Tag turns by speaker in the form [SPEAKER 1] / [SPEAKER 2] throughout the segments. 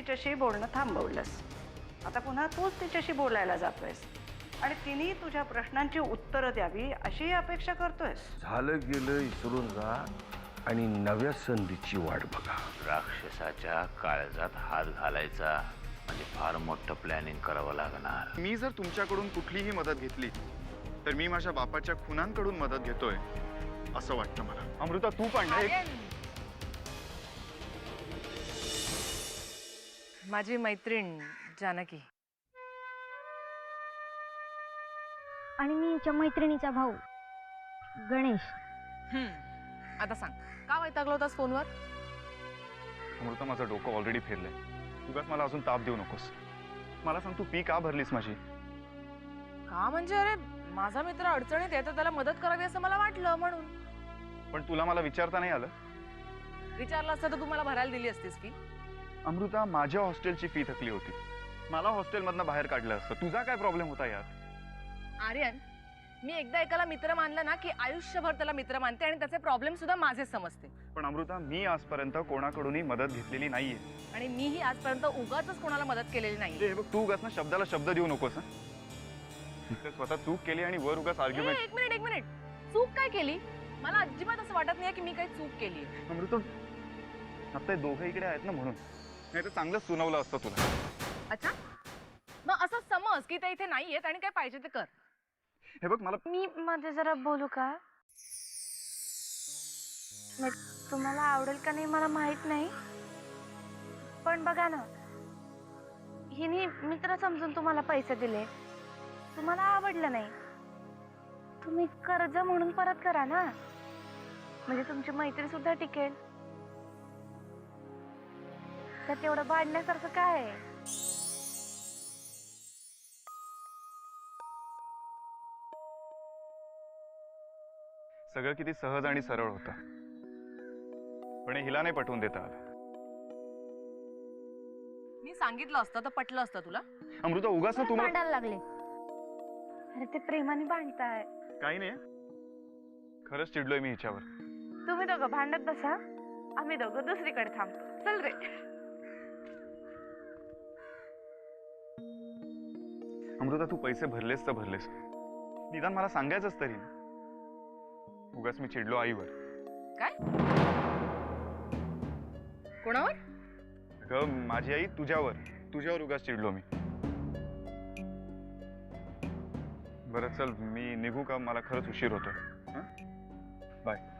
[SPEAKER 1] तिच्याशी बोलणं थांबवलंस. आता पुन्हा तूच तिच्याशी बोलायला जातोयस आणि तिने तुझ्या प्रश्नांची उत्तरं द्यावी अशी अपेक्षा करतोयस.
[SPEAKER 2] झालं गेलं विसरून जा आणि नव्या संधीची वाट बघा.
[SPEAKER 3] राक्षसाच्या काळजात हात घालायचा म्हणजे फार मोठं प्लॅनिंग करावं लागणार.
[SPEAKER 4] मी जर तुमच्याकडून कुठलीही मदत घेतली तर मी माझ्या बापाच्या खुनांकडून मदत घेतोय असं वाटतं मला. अमृता तू पण
[SPEAKER 5] माझी मैत्रीण जानकी.
[SPEAKER 6] आणि मी हिच्या मैत्रिणीचा भाऊ गणेश.
[SPEAKER 5] आता सांग, का वैतागला होतास फोनवर?
[SPEAKER 4] अमृता माझं डोकं ऑलरेडी फिरलंय. उगाच मला अजून ताप देऊ नकोस. मला सांग तू फी का भरलीस माझी?
[SPEAKER 5] का म्हणजे अरे माझा मित्र अडचणीत आहे तर त्याला मदत करावी असं मला वाटलं म्हणून.
[SPEAKER 4] पण तुला मला विचारता नाही आलं?
[SPEAKER 5] विचारलं असतं तर तू मला भरायला दिली असतीस फी.
[SPEAKER 4] अमृता माझ्या हॉस्टेलची फी थकली होती. मला हॉस्टेलमधनं बाहेर काढलं असतं. तुझा काय प्रॉब्लेम होता यात?
[SPEAKER 5] आर्यन, मी एकदा एकाला मित्र मानलं ना की आयुष्यभर त्याला मित्र मानते आणि त्याचे प्रॉब्लेम सुद्धा माझेच समजते.
[SPEAKER 4] पण अमृता मी आजपर्यंत कोणाकडूनही मदत घेतलेली नाहीये
[SPEAKER 5] आणि मीही आजपर्यंत उगाचच कोणाला मदत केलेली नाही.
[SPEAKER 4] हे बघ तू उगाच ना शब्दाला शब्द देऊ नकोस. स्वतः चूक केली आणि वर उगाच आर्ग्युमेंट.
[SPEAKER 5] एक मिनिट, चूक काय केली? मला अजिबात असं वाटत नाही की मी काही चूक केली.
[SPEAKER 4] अमृता आता दोघं इकडे आहेत ना म्हणून. नाही तर चांगलंच सुनावलं असतं तुला.
[SPEAKER 5] अच्छा, मग असं समज की ते इथे नाहीयेत आणि काय पाहिजे ते कर.
[SPEAKER 4] हे बघ मला
[SPEAKER 6] मी मध्ये जरा बोलू का? तुम्हाला आवडेल का नाही मला माहित नाही, पण बघा ना, हिने मित्र समजून तुम्हाला पैसे दिले, तुम्हाला आवडलं नाही, तुम्ही कर्ज म्हणून परत करा ना, म्हणजे तुमची मैत्री सुद्धा टिकेल. त्यात एवढं भांडण्यासारखं काय आहे?
[SPEAKER 4] सगळं किती सहज आणि सरळ होतं, पण हिला नाही पटवून देता आलं.
[SPEAKER 5] मी सांगितलं असतं तर पटलं असतं तुला.
[SPEAKER 4] अमृता उगाच ना तुम्हाला
[SPEAKER 6] भांडायला लागले. अरे ते प्रेमाने भांडताय.
[SPEAKER 4] काही नाही. खरंच चिडलोय मी हिच्यावर.
[SPEAKER 6] तुम्ही दोघं भांडत बसा, आम्ही दोघं दुसरीकडे थांबतो. चल रे.
[SPEAKER 4] अमृता तू पैसे भरलेस तर भरलेस, निदान मला सांगायचंच तरी. उगाच मी चिडलो आईवर.
[SPEAKER 5] काय? कोणावर?
[SPEAKER 4] अगं माझी आई तुझ्यावर उगाच चिडलो मी. बरं चल मी निघू का? मला खरंच उशीर होतोय. बाय.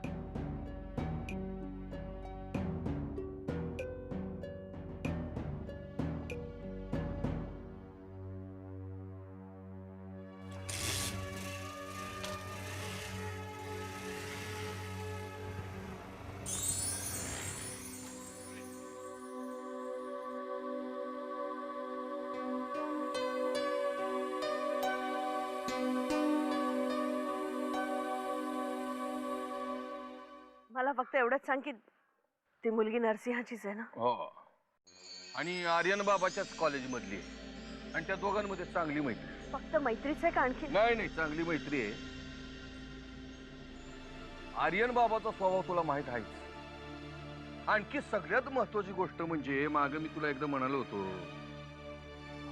[SPEAKER 7] मला फक्त एवढंच सांग की ती मुलगी नरसिंहाचीच आहे ना?
[SPEAKER 2] हो, आणि आर्यन बाबाच्याच कॉलेजमधली आहे आणि त्या दोघांमध्ये चांगली मैत्री.
[SPEAKER 7] फक्त मैत्रीच आहे का आणखी?
[SPEAKER 2] नाही, चांगली मैत्री आहे. आर्यन बाबाचा स्वभाव तुला माहित आहेच. आणखी सगळ्यात महत्वाची गोष्ट म्हणजे मागे मी तुला एकदा म्हणालो होतो,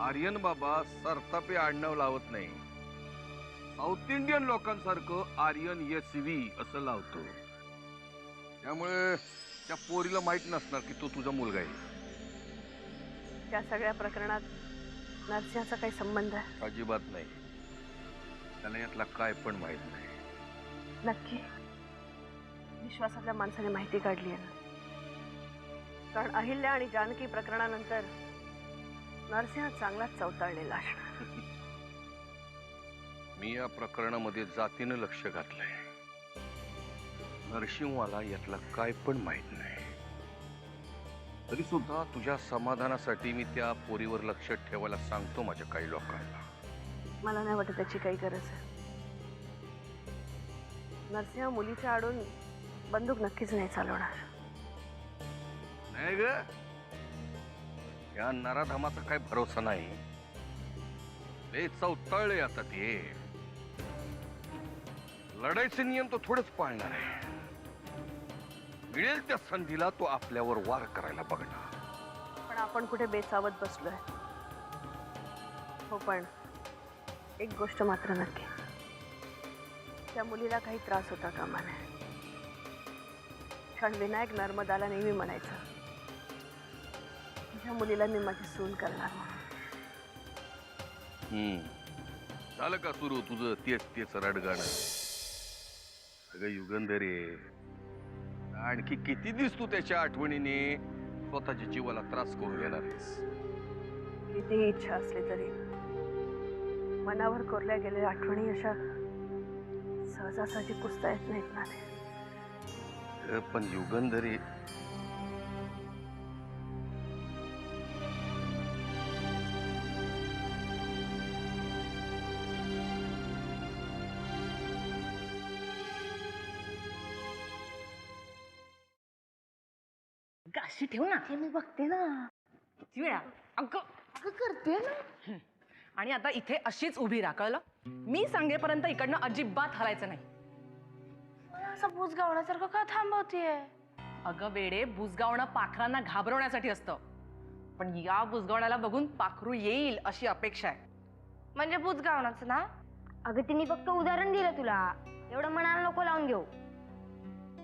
[SPEAKER 2] आर्यन बाबा सरतापे आडनाव लावत नाही. साऊथ इंडियन लोकांसारखं आर्यन SV असं लावतो. त्यामुळे त्या पोरीला माहित नसणार की तो तुझा मुलगा आहे.
[SPEAKER 7] त्या सगळ्या प्रकरणात नरसिंहाचा काही संबंध आहे?
[SPEAKER 2] अजिबात नाही. त्याला यातला काय पण माहित नाही.
[SPEAKER 7] नक्की विश्वासातल्या माणसाने माहिती काढली आहे ना? कारण अहिल्या आणि जानकी प्रकरणानंतर नरसिंह चांगलाच चवताळलेला असणार.
[SPEAKER 2] मी या प्रकरणामध्ये जातीनं लक्ष घातलंय. नरसिंहाला यातला काय पण माहित नाही. तरी सुद्धा तुझ्या समाधानासाठी मी त्या पोरीवर लक्ष ठेवायला सांगतो माझ्या काही लोकांना.
[SPEAKER 7] मला नाही वाटत त्याची काही गरज आहे. नरसिंह मुलीच्या आडून बंदूक नक्कीच नाही चालवणार.
[SPEAKER 2] नाही ग, या नराधमाचा काय भरोसा नाही. लय चौताळले आता ते. लढाईचे नियम तो थोडेच पाळणार आहे. मिळेल त्या संधीला तो आपल्यावर वार करायला बघणार.
[SPEAKER 5] पण
[SPEAKER 7] आपण कुठे बेसावत बसलोय. हो, पण एक गोष्ट मात्र नक्की, त्या मुलीला काही त्रास होता कामा नये. क्षण विनायक नर्मदाला नेहमी म्हणायचं, तुझ्या मुलीला मी माझी सून करणार म्हणून.
[SPEAKER 2] झालं का सुरू तुझं तेच तेच रडगाणं? अगं युगंधर आहे, आणखी किती दिवस तू त्याच्या आठवणीने स्वतःच्या जीवाला त्रास करून येणार आहेस?
[SPEAKER 7] कितीही इच्छा असली तरी मनावर कोरल्या गेलेल्या आठवणी अशा सहजासहजी पुसता येत नाहीत ना रे.
[SPEAKER 2] पण युगंधर आहे,
[SPEAKER 5] अशी ठेव ना.
[SPEAKER 6] हे मी बघते ना.
[SPEAKER 5] किती वेळा अगं
[SPEAKER 6] अगं करते ना.
[SPEAKER 5] आणि आता इथे अशीच उभी राहा, कळलं? मी सांगेपर्यंत इकडनं अजिबात हलायचं नाही.
[SPEAKER 6] मला असं बुजगावण्यासारखं का थांबवतीये?
[SPEAKER 5] अगं वेडे, बुजगावणं पाखरांना घाबरवण्यासाठी असतं. पण या बुजगावण्याला बघून पाखरू येईल अशी अपेक्षा आहे.
[SPEAKER 6] म्हणजे बुजगावणंच ना? अगं तिने फक्त उदाहरण दिलं तुला, एवढं मनाला नको लावून घेऊ.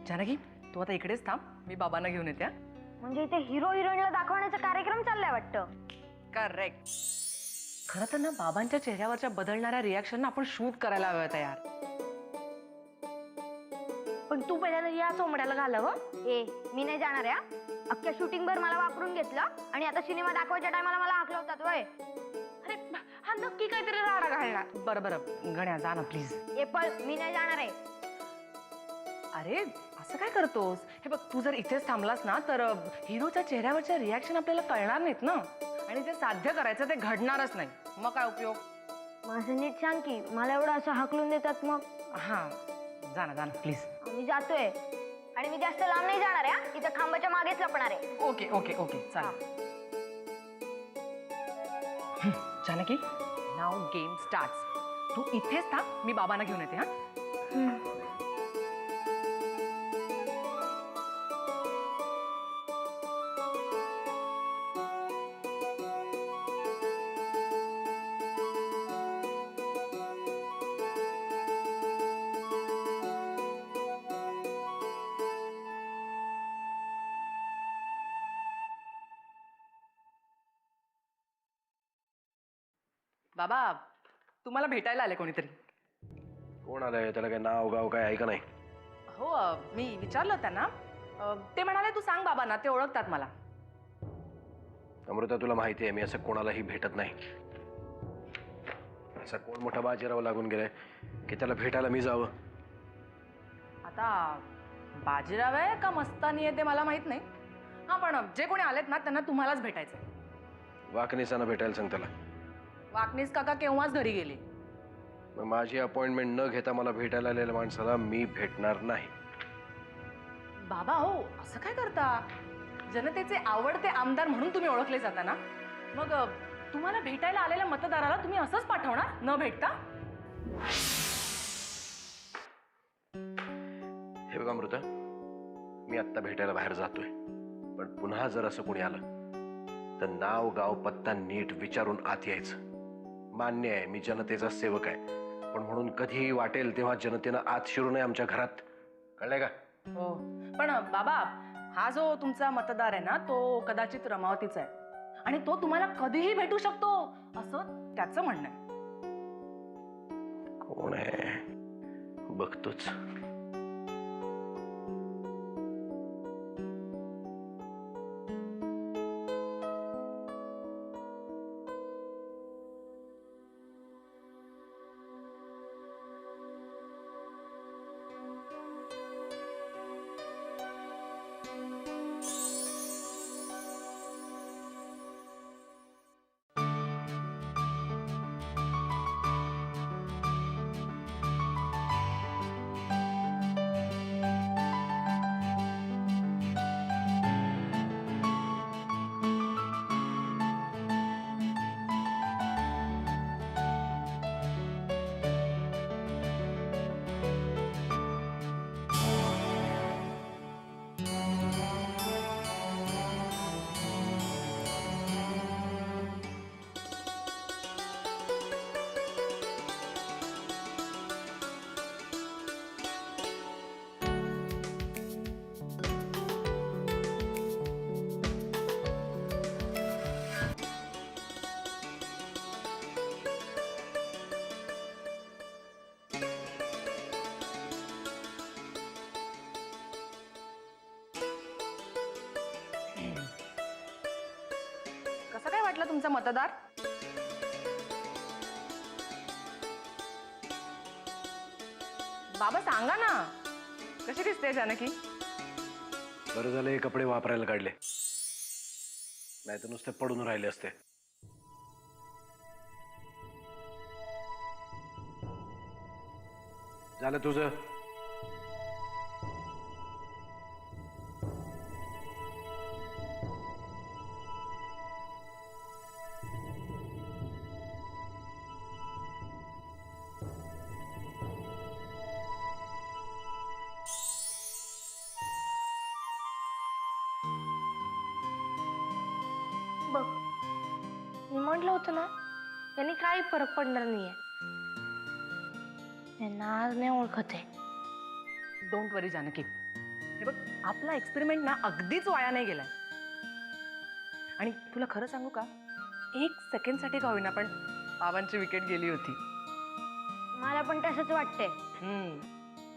[SPEAKER 5] जानकी, तू आता इकडेच थांब, मी बाबांना घेऊन येते.
[SPEAKER 6] म्हणजे इथे हिरो हिरोईनला दाखवण्याचा कार्यक्रम चाललाय वाटतं.
[SPEAKER 5] करेक्ट. खरं तर ना, बाबांच्या चेहऱ्यावरच्या बदलणाऱ्या रिॲक्शन आपण शूट करायला हव्यात यार.
[SPEAKER 6] पण तू पहिल्यांदा या सोमड्याला घालावं. ए, मी नाही जाणार या. अख्ख्या शूटिंग भर मला वापरून घेतलं आणि आता सिनेमा दाखवायच्या टायमाला मला हाकलवतात वय. अरे हा नक्की काहीतरी राडा घालणार.
[SPEAKER 5] बरं बरं, गण्या जा ना प्लीज.
[SPEAKER 6] ए पळ, मी नाही जाणार आहे.
[SPEAKER 5] अरे असं काय करतोस? हे बघ, तू जर इथेच थांबलास ना तर हिरोच्या चेहऱ्यावरच्या रिॲक्शन आपल्याला कळणार नाहीत ना, आणि जे साध्य करायचं ते घडणारच नाही. मग काय उपयोग?
[SPEAKER 6] माझं नीट सांग की, मला एवढं असं हाकलून देतात मग.
[SPEAKER 5] हा, जा ना प्लीज.
[SPEAKER 6] मी जातोय आणि मी जास्त लांब नाही जाणार आहे. इथं खांबाच्या मागेच लपणार आहे.
[SPEAKER 5] ओके ओके ओके, चालेल. जानकी, नाव गेम स्टार्ट्स. तू इथेच थांब, मी बाबांना घेऊन येते. हा, बाबा, तुम्हाला भेटायला आले कोणीतरी.
[SPEAKER 8] कोण आलंय? त्याला काय नाव गाव काय आहे का नाही?
[SPEAKER 5] हो, मी विचारलं त्यांना. ते म्हणाले तू सांग बाबांना, ते ओळखतात मला.
[SPEAKER 8] अमृता, तुला माहिती आहे मी असं कोणालाही भेटत नाही. असा कोण मोठा बाजीराव लागून गेलाय की त्याला भेटायला मी जावं?
[SPEAKER 5] आता बाजीराव आहे का मस्तानी आहे ते मला माहित नाही. हा, पण जे कोणी आलेत ना त्यांना तुम्हालाच भेटायचंय.
[SPEAKER 8] वाकणीसांना भेटायला सांग त्याला.
[SPEAKER 5] वाकनीस काका केव्हाच घरी गेले.
[SPEAKER 8] मग माझी अपॉइंटमेंट न घेता मला भेटायला आलेल्या माणसाला मी भेटणार नाही.
[SPEAKER 5] बाबा हो, असं काय करता? जनतेचे आवडते आमदार म्हणून तुम्ही ओळखले जाता ना, मग तुम्हाला भेटायला आलेल्या मतदाराला तुम्ही असंच पाठवणार न भेटता?
[SPEAKER 8] हे बघा अमृता, मी आत्ता भेटायला बाहेर जातोय, पण पुन्हा जर असं कोणी आलं तर नाव गाव पत्ता नीट विचारून आत यायचं. मान्य आहे मी जनतेचा सेवक आहे, पण म्हणून कधीही वाटेल तेव्हा जनतेनं आत शिरू नये आमच्या घरात. कळलंय का?
[SPEAKER 5] हो, पण बाबा, हा जो तुमचा मतदार आहे ना तो कदाचित रमावतीचा आहे आणि तो तुम्हाला कधीही भेटू शकतो असं त्याचं म्हणणं आहे.
[SPEAKER 8] कोण आहे बघतोच.
[SPEAKER 5] वाटला तुमचा मतदार? बाबा सांगा ना, कशी दिसते जानकी?
[SPEAKER 8] बरं झालं हे कपडे वापरायला काढले, नाही तर नुसते पडून राहिले असते. झालं तुझं?
[SPEAKER 6] बघ, मी म्हटलं होतं ना, त्यांनी काही फरक पडणार नाहीये. त्यांना आज नाही ओळखत आहे.
[SPEAKER 5] डोंट वरी जानकी. हे बघ, आपला एक्सपेरिमेंट ना अगदीच वाया नाही गेलाय. आणि तुला खरं सांगू का, 1 सेकंडसाठी का होईना पण बाबांची विकेट गेली होती.
[SPEAKER 6] मला पण तसंच वाटतंय.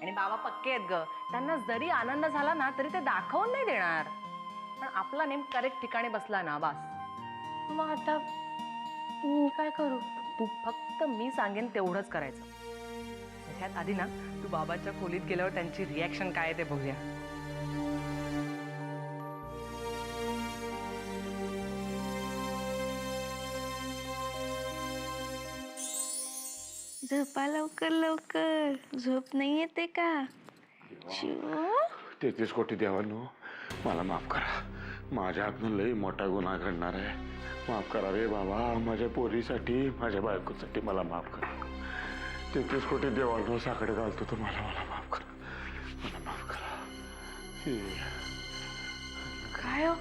[SPEAKER 5] आणि बाबा पक्के आहेत ग, त्यांना जरी आनंद झाला ना तरी ते दाखवून नाही देणार. पण आपला नेम करेक्ट ठिकाणी बसला ना बास.
[SPEAKER 6] मग आता मी काय करू?
[SPEAKER 5] तू फक्त मी सांगेन तेवढंच करायचं. त्यात आधी ना तू बाबांच्या खोलीत गेल्यावर त्यांची रिॲक्शन काय आहे ते बघूया.
[SPEAKER 6] झोपा लवकर लवकर, झोप नाही येते का? शिव
[SPEAKER 9] 33 कोटी देवांनो, मला माफ करा. माझ्या हातनं लई मोठा गुन्हा घडणार आहे. माफ करा रे बाबा, माझ्या पोरीसाठी, माझ्या बायकोसाठी मला माफ करा. 33 कोटी देवांनो साकडे घालतो तुम्हाला, मला माफ करा, मला माफ करा.
[SPEAKER 6] काय हो?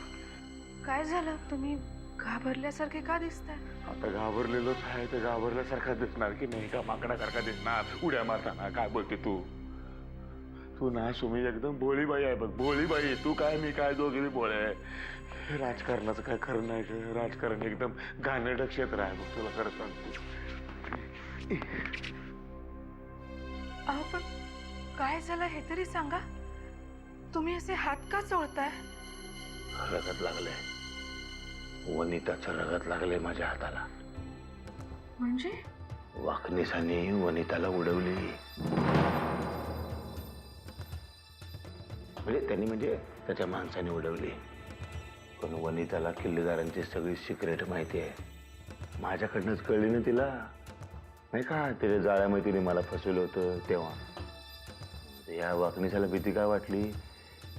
[SPEAKER 6] काय झालं? तुम्ही घाबरल्यासारखे का दिसताय?
[SPEAKER 9] आता घाबरलेलोच आहे, तर घाबरल्यासारखा दिसणार की नाही का? माकडासारखा दिसणार उड्या मारताना. काय बोलते तू? तू ना सुमी एकदम भोळी बाई आहे बघ, भोळी बाई. तू काय मी काय, दोघे बी भोळे आहे. हे राजकारणाचं काय खरं नाही ग. राजकारण एकदम घाणेरडं क्षेत्र आहे बघ, तुला खरं सांगतो.
[SPEAKER 10] अहो पण काय झालं हे तरी सांगा. तुम्ही असे हात का चोळताय?
[SPEAKER 3] रगत लागले, वनिताचं रगत लागले माझ्या हाताला.
[SPEAKER 10] म्हणजे
[SPEAKER 3] वाकणीसाने वनिताला उडवली. म्हणजे त्याच्या माणसाने उडवली. पण वनिताला किल्लेदारांची सगळी सिक्रेट माहिती आहे. माझ्याकडनंच कळली ना तिला, नाही का? त्याच्या जाळ्या मैत्रिणी मला फसवलं होतं तेव्हा. या वाकणीसाला भीती काय वाटली,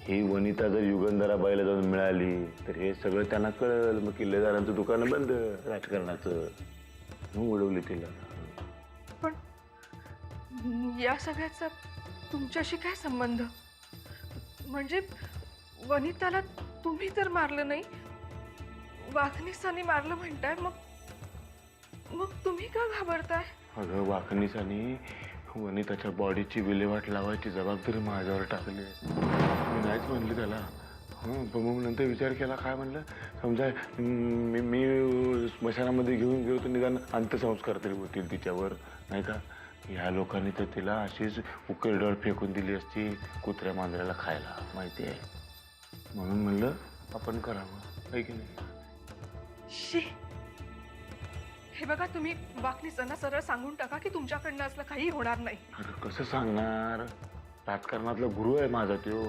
[SPEAKER 3] ही वनिता जर युगंधरा बाईला जाऊन मिळाली तर हे सगळं त्यांना कळलं. मग किल्लेदारांचं दुकान बंद राजकारणाचं. मग उडवली तिला.
[SPEAKER 10] पण या सगळ्याचा तुमच्याशी काय संबंध? म्हणजे वनिताला तुम्ही तर मारलं नाही, वाघनिसाने मारलं म्हणताय. मग तुम्ही का घाबरताय?
[SPEAKER 9] अगं वाकणीसानी वनिताच्या बॉडीची विल्हेवाट लावायची जबाबदारी माझ्यावर टाकली. मी नाहीच म्हणली त्याला. पण मग नंतर विचार केला, काय म्हणलं, समजा मी स्मशानामध्ये घेऊन गेलो तर निदान अंत्यसंस्कार तरी होतील तिच्यावर, नाही का? ह्या लोकांनी तर तिला अशीच उकरड्यावर फेकून दिली असती कुत्र्या मांजराला खायला, माहिती आहे. म्हणून म्हणलं आपण करावं, आहे की नाही?
[SPEAKER 10] शी, हे बघा, तुम्ही वाकणीसांना सरळ सांगून टाका की तुमच्याकडनं असलं काही होणार नाही.
[SPEAKER 9] अरे कसं सांगणार? राजकारणातला गुरु आहे माझा त्यो,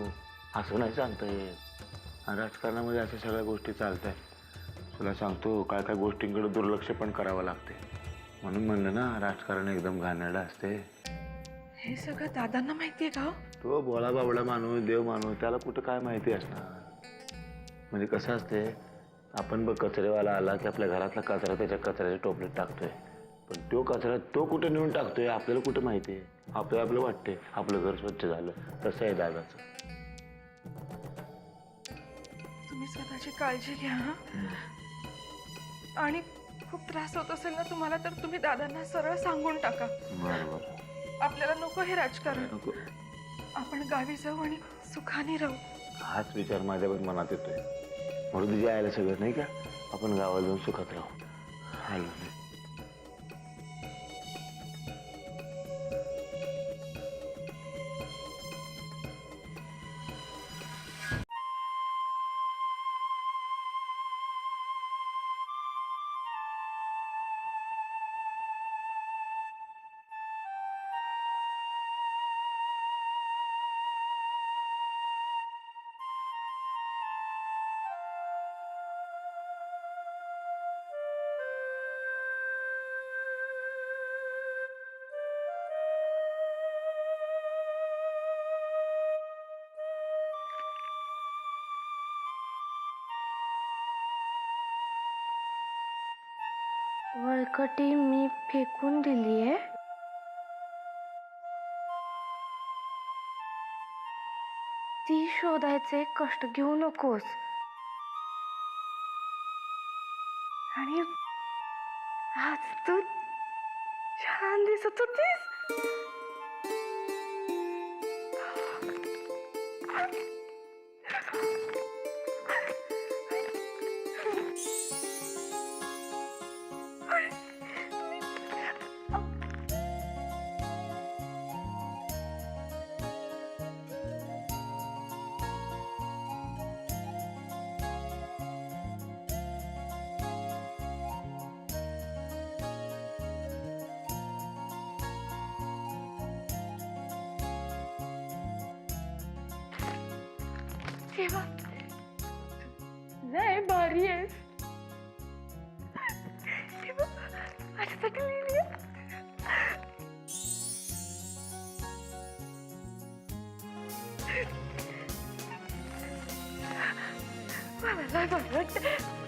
[SPEAKER 9] असं नाही सांगता येत. आणि राजकारणामध्ये अशा सगळ्या गोष्टी चालत आहेत. तुला सांगतो, काय काय गोष्टींकडे दुर्लक्ष पण करावं लागते. म्हणून म्हणलं ना, राजकारण एकदम घाणेरडं असते.
[SPEAKER 10] हे सगळं दादांना माहितीये का?
[SPEAKER 9] तो भोळा बाबडा माणूस, देव माणूस, त्याला कुठं काय माहिती असणार? म्हणजे कसं असते, आपण बघ कचरेवाला आला की आपल्या घरातला कचरा त्याच्या कचऱ्याच्या टोपलीत टाकतोय. पण तो कचरा तो कुठे नेऊन टाकतोय आपल्याला कुठं माहिती आहे? आपलं वाटते आपलं घर स्वच्छ झालं. तसं आहे दादाचं.
[SPEAKER 10] तुम्ही स्वतःची काळजी घ्या हं? आणि खूप त्रास होत असेल ना तुम्हाला तर तुम्ही दादांना सरळ सांगून टाका.
[SPEAKER 9] बरोबर.
[SPEAKER 10] आपल्याला नको हे राजकारण.
[SPEAKER 9] नको.
[SPEAKER 10] आपण गावी जाऊ आणि सुखाने राहू.
[SPEAKER 9] हाच विचार माझ्या पण मनात येतोय. म्हणून तुझी आयला सगळं, नाही का? आपण गावाला जाऊन सुखात राहू. आलो नाही.
[SPEAKER 6] वळकटी मी फेकून दिलीये. ती शोधायचे कष्ट घेऊ नकोस. आणि आज तू छान दिसत होतीस. तेव्हा लय भारी आहेस. तेव्हा माझ्यासाठी लिहिली आहे. मला लय भारी वाटतं.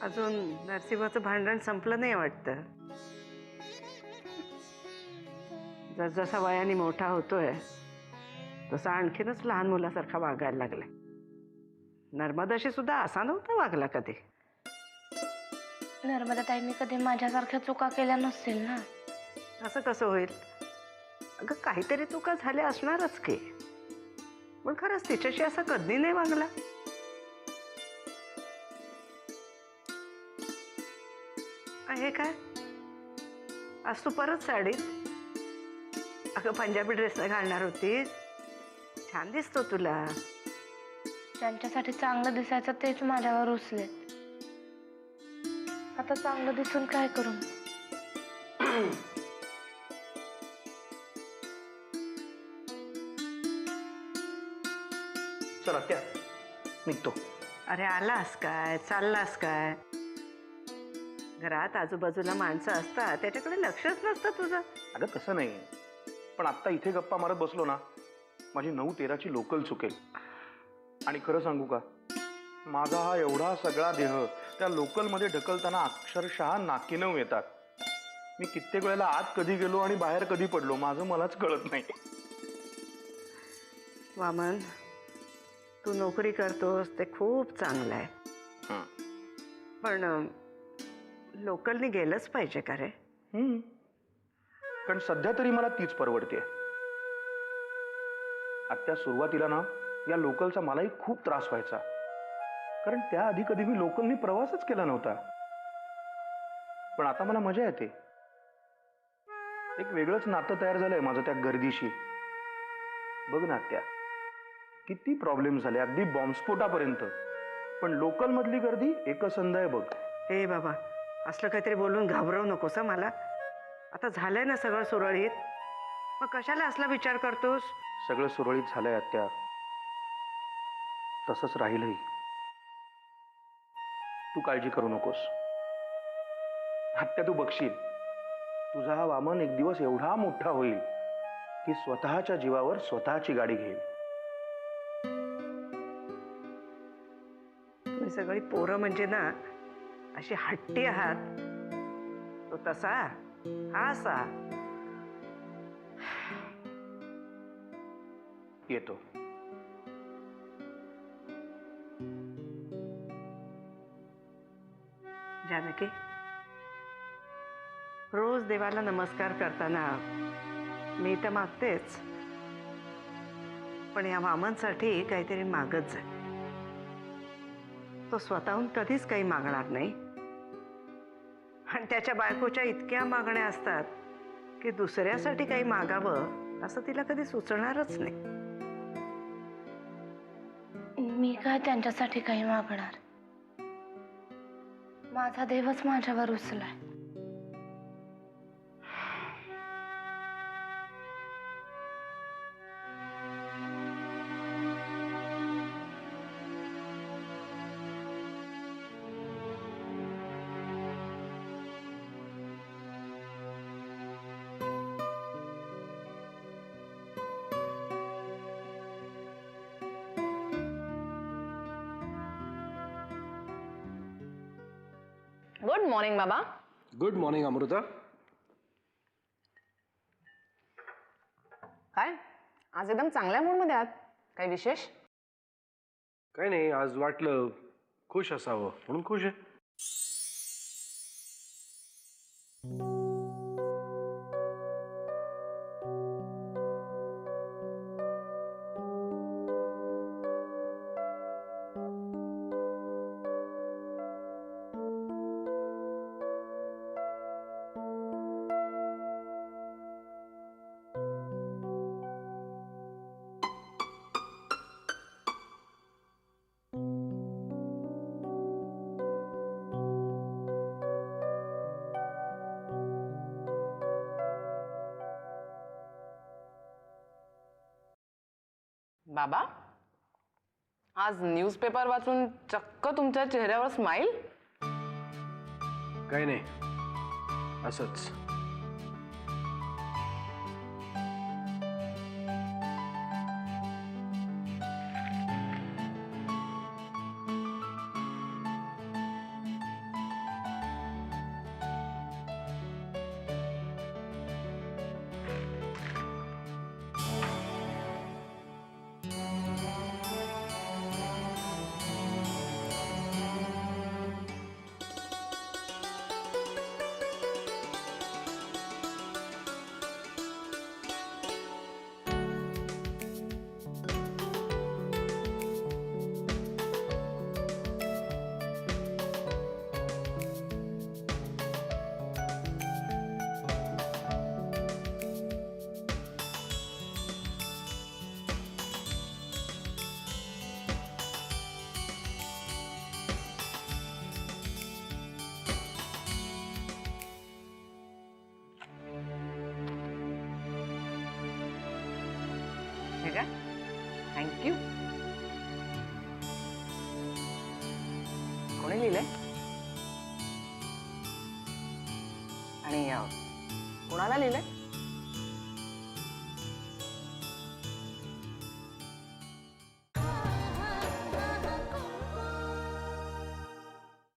[SPEAKER 1] अजून नरसिंहाचं भांडण संपलं नाही वाटतं. जसजसा वयाने मोठा होतोय तसा आणखीनच लहान मुलासारखा वागायला लागलाय. नर्मदाशी सुद्धा असा नव्हता वागला कधी.
[SPEAKER 6] नर्मदा ताईंनी कधी माझ्यासारख्या चुका केल्या नसतील ना.
[SPEAKER 1] असं कसं होईल? अगं काहीतरी चुका झाल्या असणारच की, पण खरंच तिच्याशी असा कधी नाही वागला. हे काय आज तू परत साडीत? अगं पंजाबी ड्रेस घालणार होतीस. छान दिसतो तुला.
[SPEAKER 6] ज्यांच्यासाठी चांगलं दिसायचं तेच माझ्यावर रुसले. आता चांगलं दिसून काय करू?
[SPEAKER 11] चला त्या निघतो.
[SPEAKER 1] अरे आलास काय? चाललास काय? घरात आजूबाजूला माणसं असतात त्याच्याकडे लक्षच नसतं तुझं.
[SPEAKER 11] अगं तसं नाही, पण आत्ता इथे गप्पा मारत बसलो ना, माझी 9-13ची लोकल चुकेल. आणि खरं सांगू का, माझा हा एवढा सगळा देह त्या लोकलमध्ये ढकलताना अक्षरशः नाकीनऊ येतात. मी कित्येक वेळेला आत कधी गेलो आणि बाहेर कधी पडलो माझं मलाच कळत नाही.
[SPEAKER 1] वामन, तू नोकरी करतोस ते खूप चांगलं आहे, पण लोकलनी गेलंच पाहिजे का रे?
[SPEAKER 11] कारण सध्या तरी मला तीच परवडते. आत्या सुरुवातीला ना या लोकलचा मलाही खूप त्रास व्हायचा, कारण त्याआधी कधी मी लोकलनी प्रवासच केला नव्हता. पण आता मला मजा येते. एक वेगळंच नातं तयार झालंय माझं त्या गर्दीशी. बघ ना आत्या, किती प्रॉब्लेम झाले, अगदी बॉम्बस्फोटापर्यंत, पण लोकल मधली गर्दी एकसंध आहे बघ.
[SPEAKER 1] हे बाबा, असलं काहीतरी बोलून घाबरवू नकोस मला. आता झालंय ना सगळं सुरळीत, मग कशाला असला विचार करतोस?
[SPEAKER 11] सगळं सुरळीत झालंय आत्या, तसंच राहीलही. तू काळजी करू नकोस आत्या. तू बघशील, तुझा हा वामन एक दिवस एवढा मोठा होईल की स्वतःच्या जीवावर स्वतःची गाडी घेईल.
[SPEAKER 1] तुम्ही सगळी पोरं म्हणजे ना अशी हट्टी आहात. तो तसा, हा असा.
[SPEAKER 11] येतो.
[SPEAKER 1] जानकी, रोज देवाला नमस्कार करताना मी तर मागतेच, पण या मामांसाठी काहीतरी मागत जाय. तो स्वतःहून कधीच काही मागणार नाही, आणि त्याच्या बायकोच्या इतक्या मागण्या असतात की दुसऱ्यासाठी काही मागावं असं तिला कधी सुचणारच नाही.
[SPEAKER 6] मी काय त्यांच्यासाठी काही मागणार? माझा देवच माझ्यावर रुसलाय.
[SPEAKER 5] गुड मॉर्निंग बाबा.
[SPEAKER 8] Good morning Amruta.
[SPEAKER 5] काय आज एकदम चांगल्या मूडमध्ये आहात? काही विशेष?
[SPEAKER 8] काय नाही, आज वाटलं खुश असावं म्हणून खुश आहे.
[SPEAKER 5] बाबा, आज न्यूजपेपर वाचून चक्क तुमच्या चेहऱ्यावर स्माईल.
[SPEAKER 8] काय नाही, असंच.
[SPEAKER 5] थँक्यू. कोणी लिहिलंय आणि कोणाला लिहिलंय?